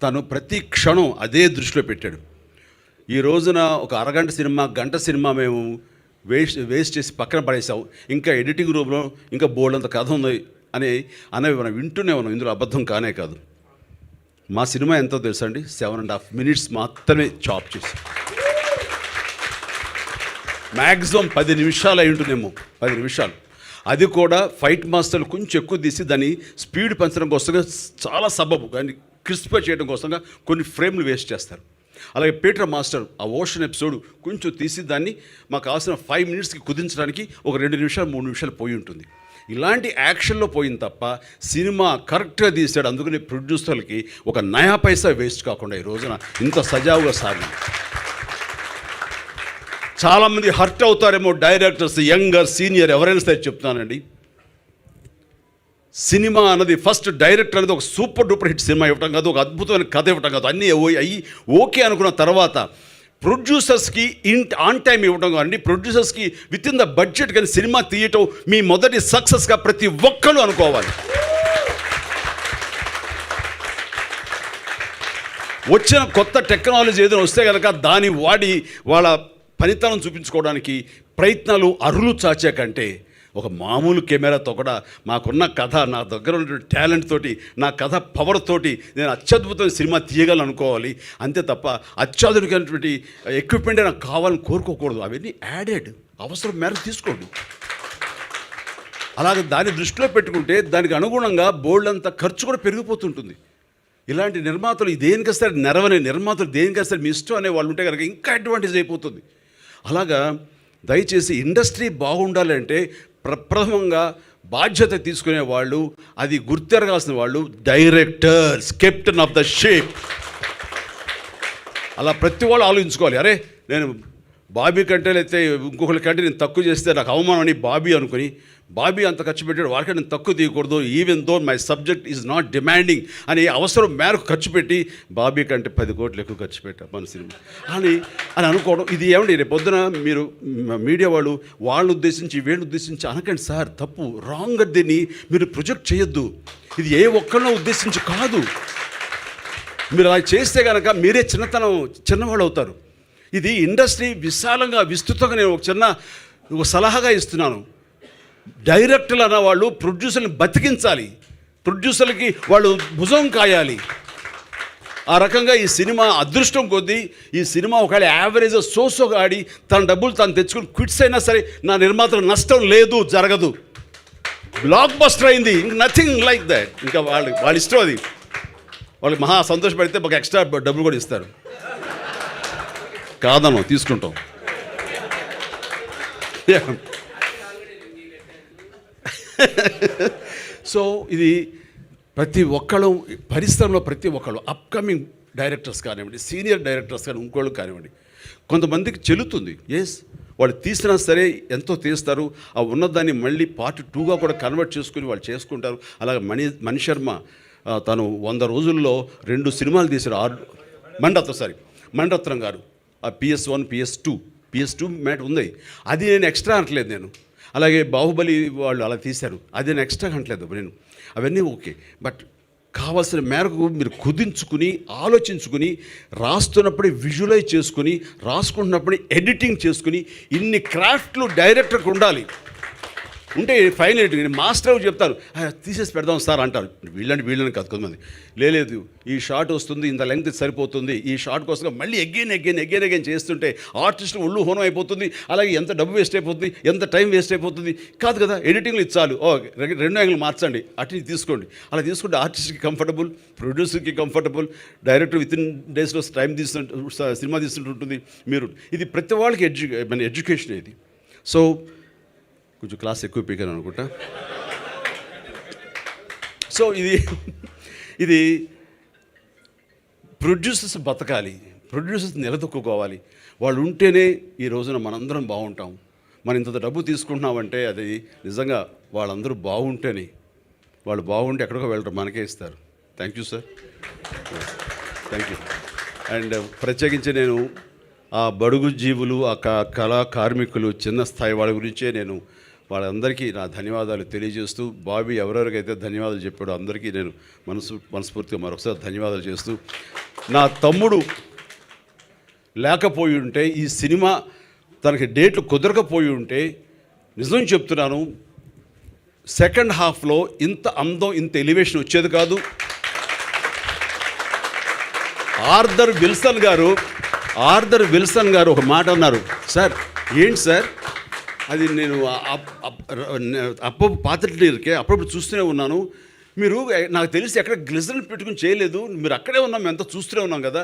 [SPEAKER 2] తను ప్రతి క్షణం అదే దృష్టిలో పెట్టాడు. ఈ రోజున ఒక అరగంట సినిమా, గంట సినిమా మేము వేస్ట్ చేసి పక్కన పడేసాం, ఇంకా ఎడిటింగ్ రూమ్లో ఇంకా బోల్డంత కథ ఉంది అనేవి మనం వింటూనే ఉన్నాం. ఇందులో అబద్ధం కానే కాదు. మా సినిమా ఎంతో తెలుసా అండి, 7.5 minutes మాత్రమే చాప్ చేసి, మ్యాక్సిమం 10 నిమిషాలు అయి ఉంటుందేమో, 10 నిమిషాలు. అది కూడా ఫైట్ మాస్టర్లు కొంచెం ఎక్కువ తీసి దాన్ని స్పీడ్ పెంచడం కోసంగా చాలా సబబు కానీ క్రిస్పర్ చేయడం కోసంగా కొన్ని ఫ్రేమ్లు వేస్ట్ చేస్తారు. అలాగే పీటర్ మాస్టర్ ఆ ఓషన్ ఎపిసోడ్ కొంచెం తీసి దాన్ని మాకు కావాల్సిన 5 minutesకి కుదించడానికి ఒక 2 నిమిషాలు 3 నిమిషాలు పోయి ఉంటుంది. ఇలాంటి యాక్షన్లో పోయింది తప్ప సినిమా కరెక్ట్గా తీసాడు. అందుకని ప్రొడ్యూసర్లకి ఒక నయా పైసా వేస్ట్ కాకుండా ఈ రోజున ఇంత సజావుగా సాగింది. చాలామంది హర్ట్ అవుతారేమో డైరెక్టర్స్, యంగర్ సీనియర్ ఎవరైనా సరే చెప్తున్నానండి, సినిమా అన్నది ఫస్ట్ డైరెక్టర్ అనేది ఒక సూపర్ డూపర్ హిట్ సినిమా ఇవ్వటం కాదు, ఒక అద్భుతమైన కథ ఇవ్వటం కాదు, అన్నీ అయ్యి ఓకే అనుకున్న తర్వాత ప్రొడ్యూసర్స్కి ఆన్ టైం ఇవ్వడం కాదండి, ప్రొడ్యూసర్స్కి విత్ ఇన్ ద బడ్జెట్ కానీ సినిమా తీయటం మీ మొదటి సక్సెస్గా ప్రతి ఒక్కరు అనుకోవాలి. వచ్చిన కొత్త టెక్నాలజీ ఏదైనా వస్తే కనుక దాన్ని వాడి వాళ్ళ పనితనం చూపించుకోవడానికి ప్రయత్నాలు అరులు చాచే కంటే ఒక మామూలు కెమెరాతో కూడా మాకున్న కథ, నా దగ్గర ఉన్న టాలెంట్ తోటి, నా కథ పవర్ తోటి నేను అత్యద్భుతమైన సినిమా తీయగలను అనుకోవాలి. అంతే తప్ప అత్యాధునికమైనటువంటి ఎక్విప్మెంట్ నాకు కావాలని కోరుకోకూడదు. అవన్నీ యాడెడ్, అవసరం మేరకు తీసుకోండి. అలాగే దాన్ని దృష్టిలో పెట్టుకుంటే దానికి అనుగుణంగా బోల్డంత ఖర్చు కూడా పెరిగిపోతుంటుంది. ఇలాంటి నిర్మాతలు దేనికస్తారు నెరవనే నిర్మాతలు దేనికస్తారు మీ ఇష్టం అనే వాళ్ళు ఉంటే కనుక ఇంకా అడ్వాంటేజ్ అయిపోతుంది. అలాగా దయచేసి ఇండస్ట్రీ బాగుండాలి అంటే ప్రప్రథమంగా బాధ్యత తీసుకునే వాళ్ళు, అది గుర్తెరగాల్సిన వాళ్ళు directors, captain of the ship. అలా ప్రతి వాళ్ళు ఆలోచించుకోవాలి. అరే నేను బాబీ కంటే లేకపోతే ఇంకొకరి కంటే నేను తక్కువ చేస్తే నాకు అవమానం అని బాబీ అనుకుని, బాబీ అంత ఖర్చు పెట్టాడు వాళ్ళకంటే నేను తక్కువ తీయకూడదు, even though my subject is not demanding అని అవసరం మేరకు ఖర్చు పెట్టి బాబీ కంటే 10 కోట్లు ఎక్కువ ఖర్చు పెట్టా మన సినిమా అని అనుకోవడం. ఇది ఏమండి రేపు పొద్దున మీరు మీడియా వాళ్ళు ఉద్దేశించి వీళ్ళని ఉద్దేశించి అనకండి సార్, తప్పు, రాంగ్. దీన్ని మీరు ప్రొజెక్ట్ చేయొద్దు. ఇది ఏ ఒక్కరినో ఉద్దేశించి కాదు. మీరు అలా చేస్తే కనుక మీరే చిన్నవాళ్ళు అవుతారు. ఇది ఇండస్ట్రీ విశాలంగా విస్తృతంగా నేను ఒక సలహాగా ఇస్తున్నాను. డైరెక్టర్లు అన్నవాళ్ళు ప్రొడ్యూసర్ని బతికించాలి, ప్రొడ్యూసర్లకి వాళ్ళు భుజం కాయాలి. ఆ రకంగా ఈ సినిమా అదృష్టం కొద్దీ ఈ సినిమా ఒకవేళ యావరేజ్ సోసోగా ఆడి తన డబ్బులు తను తెచ్చుకుని క్విట్స్ అయినా సరే నా నిర్మాతలకు నష్టం లేదు, జరగదు. బ్లాక్ బస్టర్ అయింది, ఇంక నథింగ్ లైక్ దాట్. ఇంకా వాళ్ళ ఇష్టం అది. వాళ్ళకి మహా సంతోషపడితే ఒక ఎక్స్ట్రా డబ్బులు కూడా ఇస్తారు. కాదనం తీసుకుంటాం. సో ఇది ప్రతి ఒక్కళ్ళు పరిశ్రమలో ప్రతి ఒక్కళ్ళు అప్కమింగ్ డైరెక్టర్స్ కానివ్వండి, సీనియర్ డైరెక్టర్స్ కానీ ఇంకోళ్ళు కానివ్వండి, కొంతమందికి చెల్లుతుంది. ఎస్, వాళ్ళు తీసినా సరే ఎంతో తీస్తారు. ఆ ఉన్నదాన్ని మళ్ళీ పార్ట్ 2గా కూడా కన్వర్ట్ చేసుకుని వాళ్ళు చేసుకుంటారు. అలాగే మణి శర్మ తను 100 రోజుల్లో 2 సినిమాలు తీశారు. మణిరత్నం గారు ఆ PS1 PS2 మ్యాట్ ఉంది. అది నేను ఎక్స్ట్రా అనట్లేదు నేను. అలాగే బాహుబలి వాళ్ళు అలా తీశారు, అది నేను ఎక్స్ట్రా అనట్లేదు నేను. అవన్నీ ఓకే, బట్ కావాల్సిన మేరకు మీరు కుదించుకుని ఆలోచించుకుని రాస్తున్నప్పుడే విజువలైజ్ చేసుకుని రాసుకుంటున్నప్పుడే ఎడిటింగ్ చేసుకుని ఇన్ని క్రాఫ్ట్లు డైరెక్టర్కి ఉండాలి. ఉంటే ఫైనల్ ఎడిటింగ్ నేను మాస్టర్ చెప్తాను, తీసేసి పెడదాం సార్ అంటారు. వీళ్ళని కాదు కొంతమంది, లేదు ఈ షాట్ వస్తుంది, ఇంత లెంగ్త్ సరిపోతుంది, ఈ షాట్ కోసం మళ్ళీ అగైన్ చేస్తుంటే ఆర్టిస్టులు ఒళ్ళు హోనం అయిపోతుంది. అలాగే ఎంత డబ్బు వేస్ట్ అయిపోతుంది, ఎంత టైం వేస్ట్ అయిపోతుంది. కాదు కదా, ఎడిటింగ్లో ఇచ్చాలు 2 యాంగిల్ మార్చండి, అటు తీసుకోండి. అలా తీసుకుంటే ఆర్టిస్ట్కి కంఫర్టబుల్, ప్రొడ్యూసర్కి కంఫర్టబుల్, డైరెక్టర్ విత్ ఇన్ డేస్లో టైం సినిమా తీసుకుంటుంటుంది. మీరు ఇది ప్రతి వాళ్ళకి ఎడ్యుకేషన్ ఇది. సో కొంచెం క్లాస్ ఎక్కువ పీకాను అనుకుంటా. సో ఇది ప్రొడ్యూసర్స్ బతకాలి, ప్రొడ్యూసర్స్ నిలదొక్కుకోవాలి. వాళ్ళు ఉంటేనే ఈ రోజున మనందరం బాగుంటాం. మనం ఇంత డబ్బు తీసుకుంటున్నామంటే అది నిజంగా వాళ్ళందరూ బాగుంటేనే. వాళ్ళు బాగుంటే ఎక్కడికో వెళ్ళరు, మనకే ఇస్తారు. Thank you sir, thank you. And ప్రత్యేకించి నేను ఆ బడుగు జీవులు, ఆ కళా కార్మికులు, చిన్న స్థాయి వాళ్ళ గురించే నేను వాళ్ళందరికీ నా ధన్యవాదాలు తెలియజేస్తూ, బాబీ ఎవరెవరికైతే ధన్యవాదాలు చెప్పాడో అందరికీ నేను మనస్ఫూర్తిగా మరొకసారి ధన్యవాదాలు చేస్తూ, నా తమ్ముడు లేకపోయి ఉంటే, ఈ సినిమా తనకి డేట్లు కుదరకపోయి ఉంటే, నిజం చెప్తున్నాను, సెకండ్ హాఫ్లో ఇంత అందం, ఇంత ఎలివేషన్ వచ్చేది కాదు. ఆర్థర్ విల్సన్ గారు ఒక మాట అన్నారు, సార్ ఏంటి సార్ అది, నేను పాత్రకే అప్పుడప్పుడు చూస్తూనే ఉన్నాను, మీరు నాకు తెలిసి ఎక్కడ గ్లిజరిన్ పెట్టుకుని చేయలేదు, మీరు అక్కడే ఉన్నాం, మేము అంతా చూస్తూనే ఉన్నాం కదా,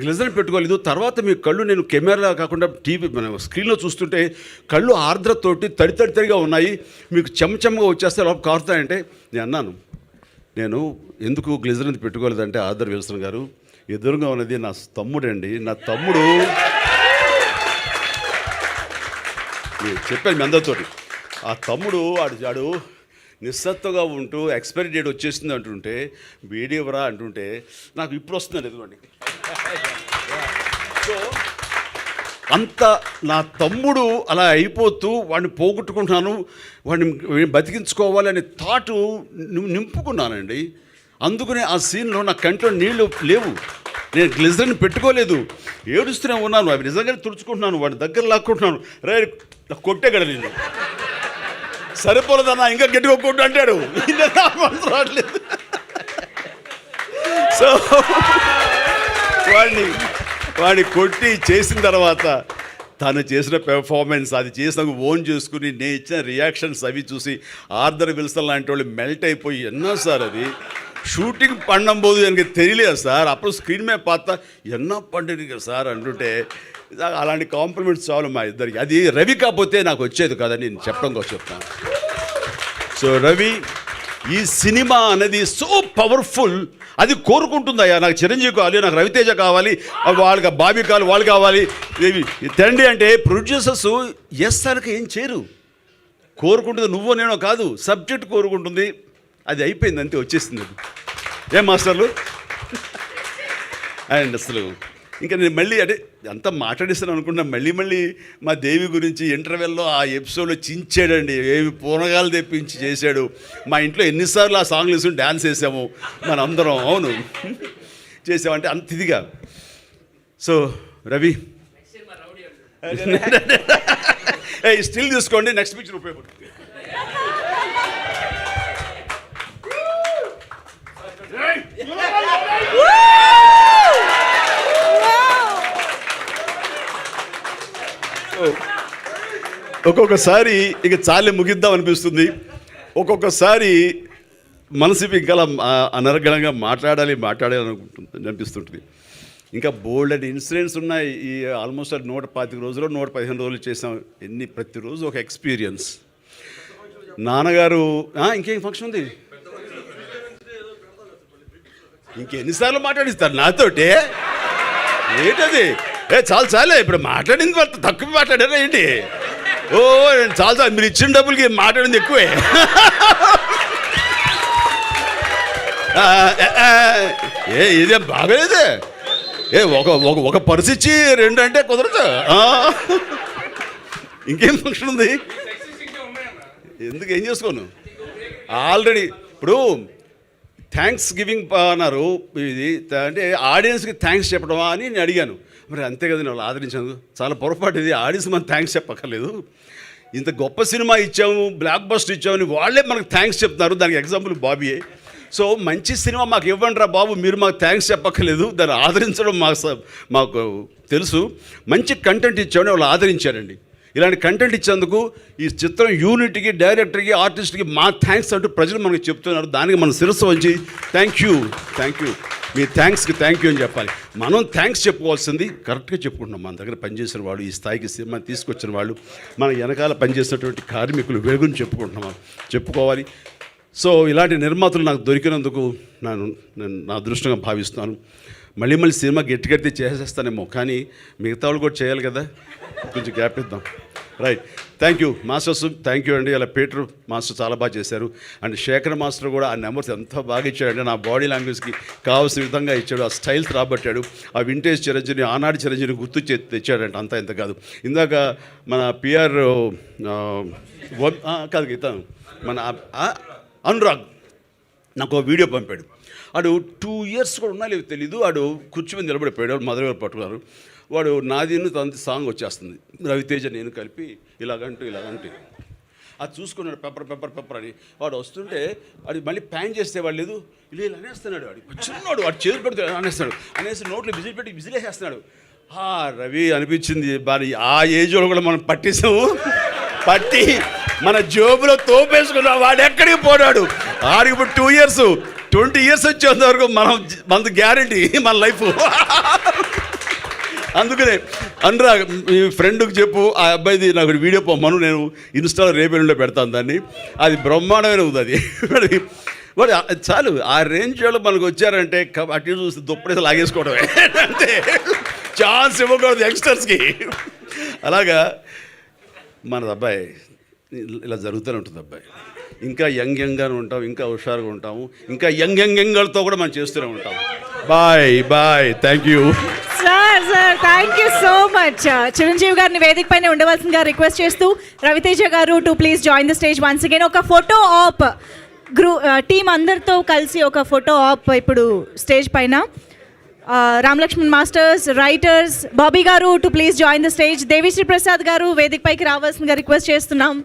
[SPEAKER 2] గ్లిజరిన్ పెట్టుకోలేదు. తర్వాత మీ కళ్ళు నేను కెమెరా కాకుండా టీవీ మన స్క్రీన్లో చూస్తుంటే కళ్ళు ఆర్ద్రతోటి తడిగా ఉన్నాయి, మీకు చెమ్మగా వచ్చేస్తే లోపల కారుతాయంటే నేను అన్నాను, నేను ఎందుకు గ్లిజరిన్ పెట్టుకోలేదంటే ఆర్థర్ విల్సన్ గారు, ఎదురుగా ఉన్నది నా తమ్ముడండి, నా తమ్ముడు చెప్పాను మీ అందరితోటి. ఆ తమ్ముడు ఆడు నిస్సత్తుగా ఉంటూ ఎక్స్పైరీ డేట్ వచ్చేసింది అంటుంటే, వీడియోవరా అంటుంటే నాకు ఇప్పుడు వస్తుందండి ఎదుగుండి. సో అంత నా తమ్ముడు అలా అయిపోతూ వాడిని పోగొట్టుకుంటున్నాను, వాడిని బతికించుకోవాలి అనే థాటు నింపుకున్నానండి. అందుకనే ఆ సీన్లో నా కంట్లో నీళ్లు లేవు, నేను గ్లిజరిన్ పెట్టుకోలేదు, ఏడుస్తూనే ఉన్నాను. అవి నిజంగానే తుడుచుకుంటున్నాను, వాడి దగ్గర లాక్కుంటున్నాను. రే కొట్టే కదా నిన్ను, సరిపోలేదన్నా ఇంకా గట్టిగా కొట్టు అంటాడు. రావట్లేదు. సో వాడిని కొట్టి చేసిన తర్వాత తను చేసిన పెర్ఫార్మెన్స్, అది చేసిన ఓన్ చేసుకుని నేను ఇచ్చిన రియాక్షన్స్ అవి చూసి ఆర్థర్ విల్సన్ లాంటి వాళ్ళు మెల్ట్ అయిపోయి, ఎన్నా సార్ అది షూటింగ్ పండంబోదు எனக்கு తెలియలేదు సార్, అప్పుడు స్క్రీన్ మీద పాత ఎన్నో పండుగ సార్ అంటుంటే అలాంటి కాంప్లిమెంట్స్ చాలు మా ఇద్దరికి. అది రవి కాకపోతే నాకు వచ్చేది కదని నేను చెప్పడం కోసం చెప్తాను. సో రవి, ఈ సినిమా అనేది సో పవర్ఫుల్, అది కోరుకుంటుందయ్యా, నాకు చిరంజీవి కావాలి, నాకు రవితేజ కావాలి, వాళ్ళకి బాబీ కావాలి, వాళ్ళు కావాలి తండ్రి అంటే ప్రొడ్యూసర్స్ ఎస్ అనక ఏం చేయరు, కోరుకుంటుంది నువ్వో నేనో కాదు, సబ్జెక్ట్ కోరుకుంటుంది. అది అయిపోయింది అంతే, వచ్చేసింది అది. ఏం మాస్టర్లు? అండ్ అసలు ఇంకా నేను మళ్ళీ అంటే అంతా మాట్లాడిస్తాను అనుకున్నా, మళ్ళీ మా దేవి గురించి ఇంటర్వెల్లో ఆ ఎపిసోడ్లో చించాడండి, ఏమి పూనగాలు తెప్పించి చేశాడు. మా ఇంట్లో ఎన్నిసార్లు ఆ సాంగ్లు వేసుకుని డ్యాన్స్ వేసాము మనందరం, అవును చేసామంటే అంత ఇదిగా. సో రవి స్టిల్ తీసుకోండి, నెక్స్ట్ పిక్చర్ ఉపయోగపడుతుంది. ఒక్కొక్కసారి ఇక చాలే ముగిద్దాం అనిపిస్తుంది, ఒక్కొక్కసారి మనసు ఇంకా అనర్గళంగా మాట్లాడాలి అనిపిస్తుంటుంది. ఇంకా బోల్డ్ అండ్ ఇన్సిడెంట్స్ ఉన్నాయి. ఈ ఆల్మోస్ట్ 125 రోజులు 115 రోజులు చేసాం. ప్రతిరోజు ఒక ఎక్స్పీరియన్స్. నాన్నగారు ఇంకేం ఫంక్షన్ ఉంది, ఇంకెన్నిసార్లు మాట్లాడిస్తారు నాతోటి? ఏంటది? చాలే ఇప్పుడు మాట్లాడింది వాళ్ళు తక్కువ మాట్లాడారా ఏంటి? చాలా మీరు ఇచ్చిన డబ్బులకి మాట్లాడింది ఎక్కువే. ఇదే బాగలేదే. ఒక పర్సు ఇచ్చి 2 అంటే కుదరదు. ఇంకేం ఫంక్షన్ ఉంది? ఎందుకు ఏం చేసుకోను? ఆల్రెడీ ఇప్పుడు థ్యాంక్స్ గివింగ్ అన్నారు. ఇది అంటే ఆడియన్స్కి థ్యాంక్స్ చెప్పడమా అని నేను అడిగాను. మరి అంతే కదా, వాళ్ళు ఆదరించాను. చాలా పొరపాటు ఇది. ఆడియన్స్ మనం థ్యాంక్స్ చెప్పక్కర్లేదు. ఇంత గొప్ప సినిమా ఇచ్చాము, బ్లాక్ బస్టర్ ఇచ్చామని వాళ్ళే మనకు థ్యాంక్స్ చెప్తున్నారు. దానికి ఎగ్జాంపుల్ బాబీయే. సో మంచి సినిమా మాకు ఇవ్వండి రా బాబు, మీరు మాకు థ్యాంక్స్ చెప్పక్కర్లేదు, దాన్ని ఆదరించడం మాకు తెలుసు. మంచి కంటెంట్ ఇచ్చామని వాళ్ళు ఆదరించారండి. ఇలాంటి కంటెంట్ ఇచ్చేందుకు ఈ చిత్రం యూనిట్కి, డైరెక్టర్కి, ఆర్టిస్ట్కి మా థ్యాంక్స్ అంటూ ప్రజలు మనకు చెప్తున్నారు. దానికి మనం శిరస్సు వంచి థ్యాంక్ యూ మీ థ్యాంక్స్కి థ్యాంక్ యూ అని చెప్పాలి. మనం థ్యాంక్స్ చెప్పుకోవాల్సింది కరెక్ట్గా చెప్పుకుంటున్నాం. మన దగ్గర పనిచేసిన వాళ్ళు, ఈ స్థాయికి సినిమా తీసుకొచ్చిన వాళ్ళు, మన వెనకాల పనిచేసినటువంటి కార్మికులు వెలుగుని చెప్పుకోవాలి. సో ఇలాంటి నిర్మాతలు నాకు దొరికినందుకు నేను నా అదృష్టంగా భావిస్తున్నాను. మళ్ళీ సినిమా గట్టిగట్టి చేసేస్తానేమో, కానీ మిగతా వాళ్ళు కూడా చేయాలి కదా, కొంచెం గ్యాప్ ఇద్దాం. Right, thank you masters, thank you అండి. అలా పీటర్ మాస్టర్ చాలా బాగా చేశారు. అండ్ శేఖర్ మాస్టర్ కూడా ఆ నెంబర్స్ ఎంత బాగా ఇచ్చాడంటే నా బాడీ లాంగ్వేజ్కి కావాల్సిన విధంగా ఇచ్చాడు. ఆ స్టైల్స్ రాబట్టాడు. ఆ వింటేజ్ చిరంజీవి, ఆనాటి చిరంజీవి గుర్తు తెచ్చాడంట. అంతా ఇంత కాదు. ఇందాక మన పిఆర్ కాదు ఇతను మన అనురాగ్ నాకు వీడియో పంపాడు. వాడు 2 years కూడా ఉన్నా లేదు తెలీదు. వాడు కుర్చీ మీద నిలబడిపోయాడు. మదర్ గారు పట్టుకున్నారు. వాడు నాదిను తన సాంగ్ వచ్చేస్తుంది, రవితేజ నేను కలిపి ఇలాగంటూ అది చూసుకున్నాడు. పెప్పర్ అని వాడు వస్తుంటే అది మళ్ళీ ప్యాన్ చేస్తే వాడు లేదు, ఇలా అనేస్తున్నాడు. వాడు చిన్నాడు, వాడు చేతులు పెడితే అనేసి నోట్లో విజిలేసేస్తున్నాడు. రవి అనిపించింది బాగా, ఆ ఏజ్లో కూడా మనం పట్టి మన జోబులో తోపేసుకున్నాం. వాడు ఎక్కడికి పోడాడు. ఆడికి ఇప్పుడు 2 years 20 years వచ్చేంత వరకు మనది గ్యారంటీ మన లైఫ్. అందుకనే అనురాగ్ మీ ఫ్రెండ్కి చెప్పు, ఆ అబ్బాయిది నాకు వీడియో పొమ్మను, నేను ఇన్స్టాలో రేపేళ్ళలో పెడతాను దాన్ని. అది బ్రహ్మాండమైన ఉంది. అది వాడు చాలు ఆ రేంజ్ వాళ్ళు మనకు వచ్చారంటే అటు చూస్తే దుప్పడేసి లాగేసుకోవడమే, అంతే. ఛాన్స్ ఇవ్వకూడదు యంగ్స్టర్స్కి. అలాగా మనది అబ్బాయి ఇలా జరుగుతూనే ఉంటుంది. అబ్బాయి ఇంకా యంగ్గానే ఉంటాం, ఇంకా హుషారుగా ఉంటాము, ఇంకా యంగ్తో కూడా మనం చేస్తూనే ఉంటాం. Bye thank you
[SPEAKER 3] sir. Thank you so much. Chiranjeevi గారిని వేదిక పైన ఉండవలసిందిగా రిక్వెస్ట్ చేస్తూ రవితేజ గారు to please join the stage once again. ఒక ఫోటో ఆప్ టీం అందరితో కలిసి ఒక ఫోటో ఆప్ ఇప్పుడు స్టేజ్ పైన. రామలక్ష్మణ్ మాస్టర్స్, రైటర్స్, బాబీ గారు to please join the stage. Devi Sri Prasad గారు వేదిక పైకి రావాల్సిందిగా రిక్వెస్ట్ చేస్తున్నాం.